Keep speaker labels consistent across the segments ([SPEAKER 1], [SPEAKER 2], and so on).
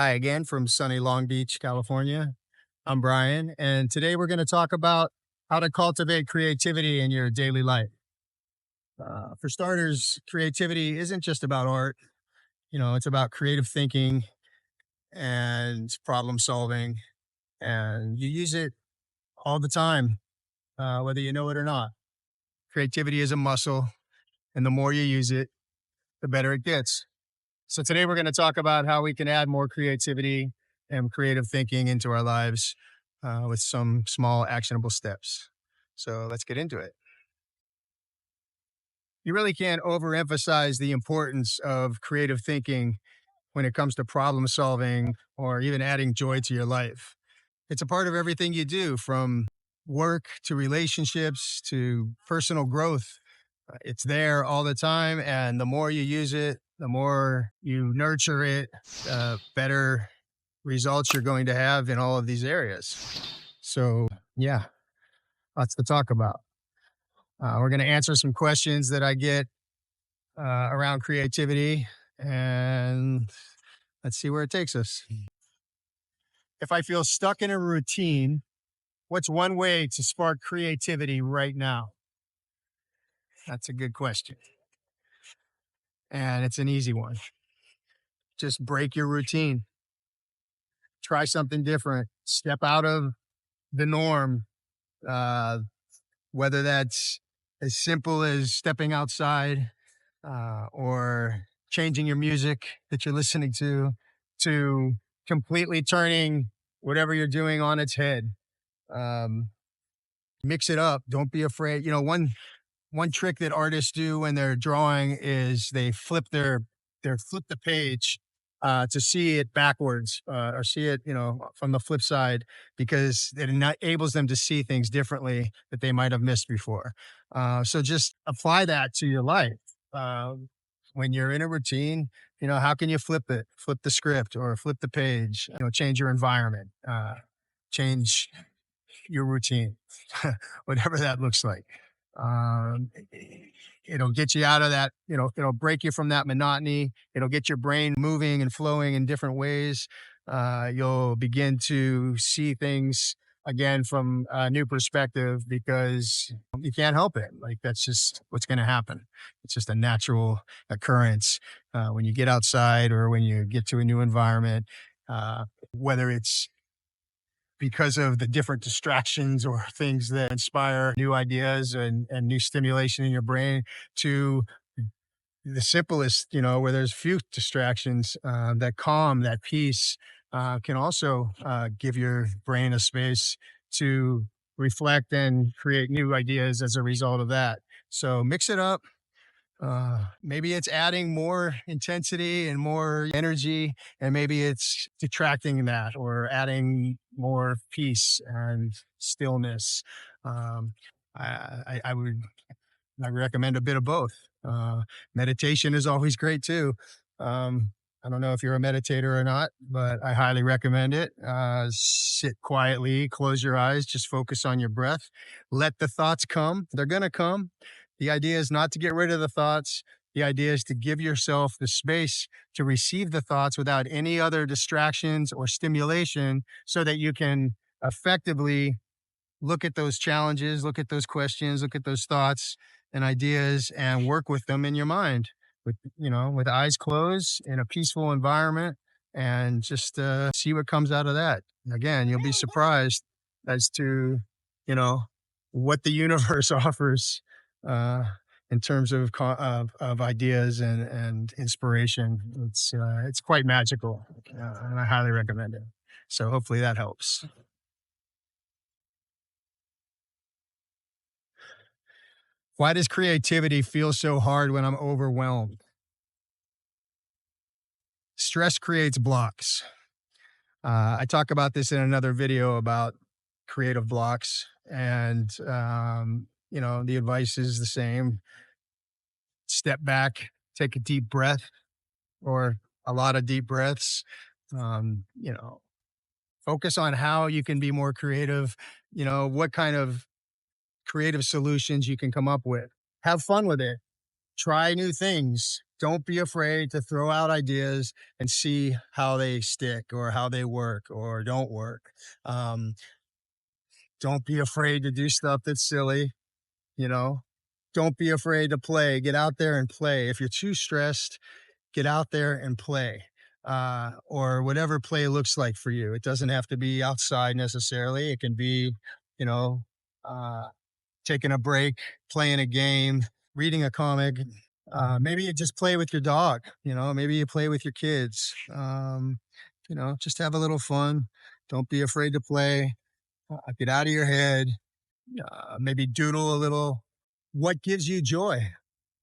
[SPEAKER 1] Hi again from sunny Long Beach, California. I'm Brian, and today we're going to talk about how to cultivate creativity in your daily life. For starters, creativity isn't just about art, it's about creative thinking and problem solving, and you use it all the time, whether you know it or not. Creativity is a muscle, and the more you use it, the better it gets. So today we're going to talk about how we can add more creativity and creative thinking into our lives with some small actionable steps. So let's get into it. You really can't overemphasize the importance of creative thinking when it comes to problem solving or even adding joy to your life. It's a part of everything you do, from work to relationships to personal growth. It's there all the time. And the more you use it, the more you nurture it, the better results you're going to have in all of these areas. So, yeah, lots to talk about. We're going to answer some questions that I get around creativity, and let's see where it takes us. If I feel stuck in a routine, what's one way to spark creativity right now? That's a good question. And it's an easy one. Just break your routine, try something different, step out of the norm, uh, whether that's as simple as stepping outside or changing your music that you're listening to completely turning whatever you're doing on its head. Um, Mix it up. Don't be afraid. One trick that artists do when they're drawing is they flip the page to see it backwards or see it, from the flip side, because it enables them to see things differently that they might have missed before. So just apply that to your life. When you're in a routine, how can you flip the script or flip the page, change your environment, change your routine, whatever that looks like. Um, it'll get you out of that, it'll break you from that monotony. It'll get your brain moving and flowing in different ways. You'll begin to see things again from a new perspective because you can't help it. Like, that's just what's going to happen. It's just a natural occurrence when you get outside or when you get to a new environment, whether it's because of the different distractions or things that inspire new ideas and new stimulation in your brain, to the simplest, where there's few distractions, that calm, that peace can also give your brain a space to reflect and create new ideas as a result of that. So mix it up. Maybe it's adding more intensity and more energy, and maybe it's detracting that or adding more peace and stillness. Um, I recommend a bit of both. Meditation is always great too. I don't know if you're a meditator or not, but I highly recommend it. Sit quietly, close your eyes, just focus on your breath. Let the thoughts come. They're going to come. The idea is not to get rid of the thoughts. The idea is to give yourself the space to receive the thoughts without any other distractions or stimulation so that you can effectively look at those challenges, look at those questions, look at those thoughts and ideas and work with them in your mind with eyes closed in a peaceful environment, and just see what comes out of that. Again, you'll be surprised as to, you know, what the universe offers uh, in terms of, of ideas and inspiration. It's quite magical, and I highly recommend it. So hopefully that helps. Why does creativity feel so hard when I'm overwhelmed? Stress creates blocks. I talk about this in another video about creative blocks, and the advice is the same. Step back, take a deep breath, or a lot of deep breaths. Um, you know, Focus on how you can be more creative. What kind of creative solutions you can come up with. Have fun with it. Try new things. Don't be afraid to throw out ideas and see how they stick or how they work or don't work. Um, don't be afraid to do stuff that's silly, you know. Don't be afraid to play. Get out there and play. If you're too stressed, get out there and play. Or whatever play looks like for you. It doesn't have to be outside necessarily. It can be, you know, uh, taking a break, playing a game, reading a comic. Maybe you just play with your dog, maybe you play with your kids. Just have a little fun. Don't be afraid to play. Get out of your head. Maybe doodle a little. What gives you joy?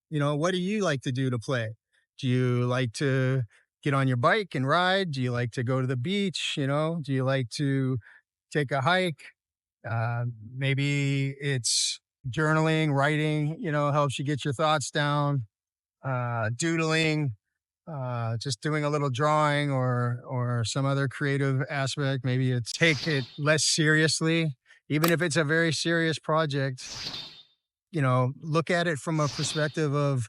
[SPEAKER 1] What do you like to do to play? Do you like to get on your bike and ride? Do you like to go to the beach? Do you like to take a hike? Uh, Maybe it's journaling, writing, helps you get your thoughts down. Doodling, just doing a little drawing or some other creative aspect. Maybe it's take it less seriously, even if it's a very serious project. Look at it from a perspective of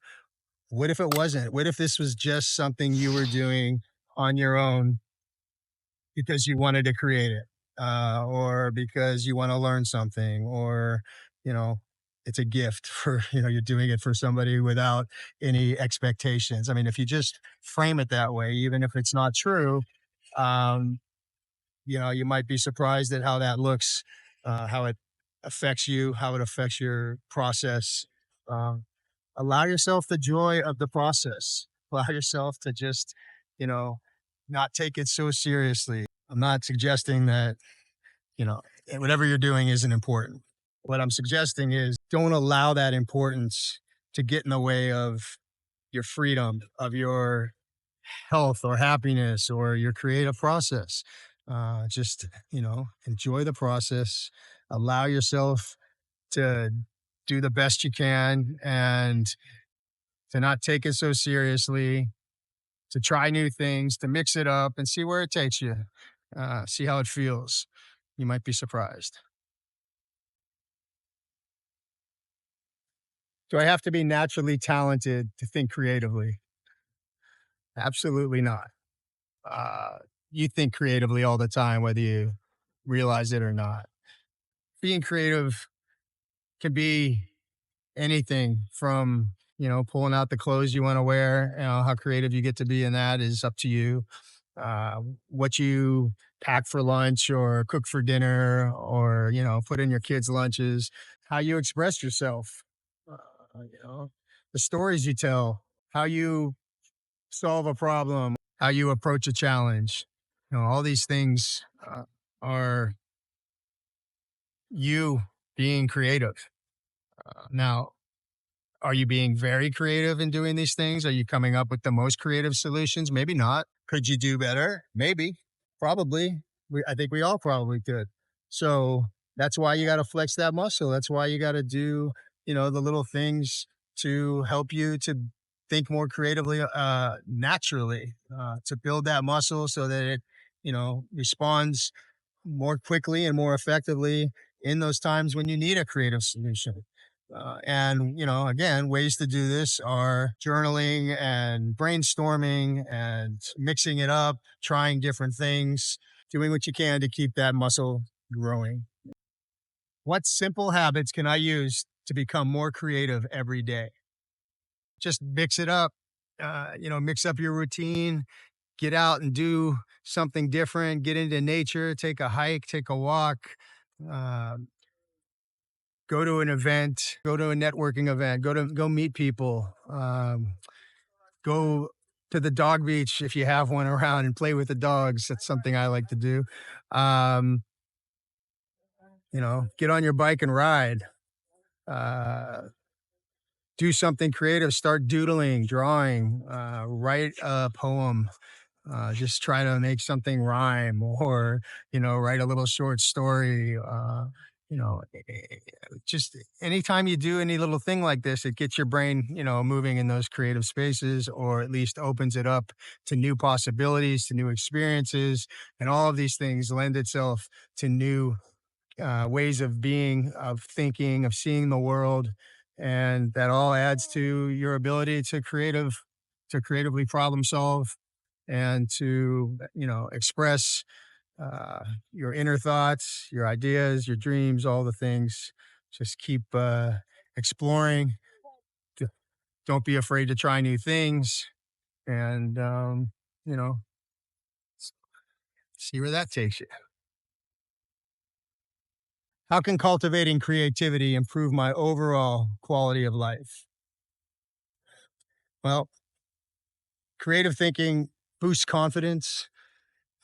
[SPEAKER 1] what if it wasn't? What if this was just something you were doing on your own because you wanted to create it, or because you want to learn something, or you know, it's a gift for you're doing it for somebody without any expectations. I mean, if you just frame it that way, even if it's not true, um, you might be surprised at how that looks, how it affects you, how it affects your process. Um, Allow yourself the joy of the process. Allow yourself to just, you know, not take it so seriously. I'm not suggesting that, whatever you're doing isn't important. What I'm suggesting is don't allow that importance to get in the way of your freedom, of your health or happiness or your creative process. Just, enjoy the process, allow yourself to do the best you can and to not take it so seriously, to try new things, to mix it up and see where it takes you, see how it feels. You might be surprised. Do I have to be naturally talented to think creatively? Absolutely not. Uh, you think creatively all the time, whether you realize it or not. Being creative can be anything from, pulling out the clothes you want to wear. How creative you get to be in that is up to you. What you pack for lunch or cook for dinner or, put in your kids' lunches, how you express yourself, the stories you tell, how you solve a problem, how you approach a challenge. All these things are you being creative. Now, are you being very creative in doing these things? Are you coming up with the most creative solutions? Maybe not. Could you do better? Maybe. Probably. I think we all probably could. So that's why you got to flex that muscle. That's why you got to do, the little things to help you to think more creatively, naturally, to build that muscle so that it, responds more quickly and more effectively in those times when you need a creative solution. And, again, ways to do this are journaling and brainstorming and mixing it up, trying different things, doing what you can to keep that muscle growing. What simple habits can I use to become more creative every day? Just mix it up, mix up your routine, get out and do something different, get into nature, take a hike, take a walk, uh, go to an event, go to a networking event, go meet people, go to the dog beach if you have one around and play with the dogs. That's something I like to do. Um, get on your bike and ride. Uh, do something creative. Start doodling, drawing, write a poem. Just try to make something rhyme or, write a little short story. Just anytime you do any little thing like this, it gets your brain, moving in those creative spaces, or at least opens it up to new possibilities, to new experiences. And all of these things lend itself to new ways of being, of thinking, of seeing the world. And that all adds to your ability to creative to creatively problem solve and to, express your inner thoughts, your ideas, your dreams, all the things. Just keep exploring. D- Don't be afraid to try new things, and you know, see where that takes you. How can cultivating creativity improve my overall quality of life? Well, creative thinking boosts confidence.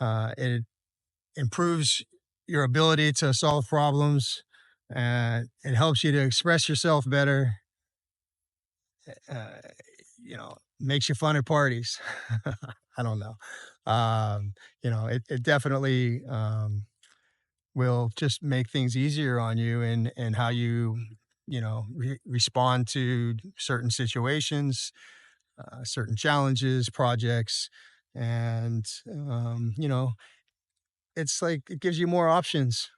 [SPEAKER 1] It improves your ability to solve problems. It helps you to express yourself better. Uh, Makes you fun at parties. I don't know. It definitely will just make things easier on you and how you, respond to certain situations, certain challenges, projects. And, it's like it gives you more options.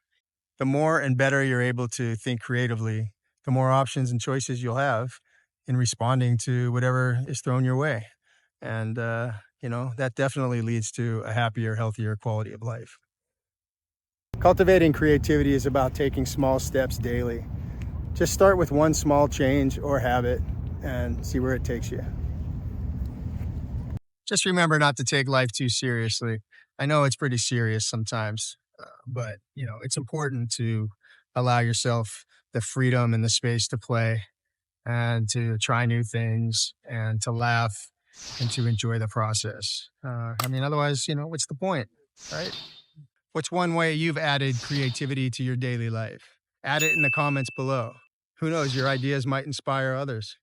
[SPEAKER 1] The more and better you're able to think creatively, the more options and choices you'll have in responding to whatever is thrown your way. And, that definitely leads to a happier, healthier quality of life. Cultivating creativity is about taking small steps daily. Just start with one small change or habit and see where it takes you. Just remember not to take life too seriously. I know it's pretty serious sometimes, but it's important to allow yourself the freedom and the space to play and to try new things and to laugh and to enjoy the process. Otherwise, what's the point, right? What's one way you've added creativity to your daily life? Add it in the comments below. Who knows, your ideas might inspire others.